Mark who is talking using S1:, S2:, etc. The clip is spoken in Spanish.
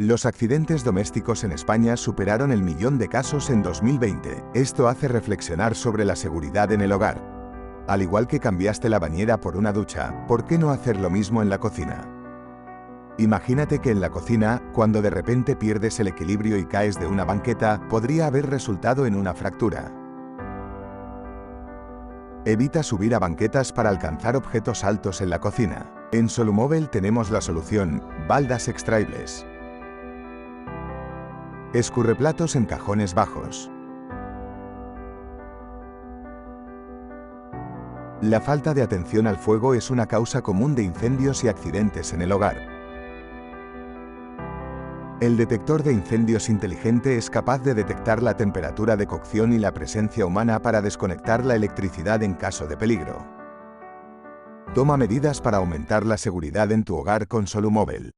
S1: Los accidentes domésticos en España superaron el millón de casos en 2020. Esto hace reflexionar sobre la seguridad en el hogar. Al igual que cambiaste la bañera por una ducha, ¿por qué no hacer lo mismo en la cocina? Imagínate que en la cocina, cuando de repente pierdes el equilibrio y caes de una banqueta, podría haber resultado en una fractura. Evita subir a banquetas para alcanzar objetos altos en la cocina. En Solumobile tenemos la solución, baldas extraíbles. Escurreplatos en cajones bajos. La falta de atención al fuego es una causa común de incendios y accidentes en el hogar. El detector de incendios inteligente es capaz de detectar la temperatura de cocción y la presencia humana para desconectar la electricidad en caso de peligro. Toma medidas para aumentar la seguridad en tu hogar con Solumobile.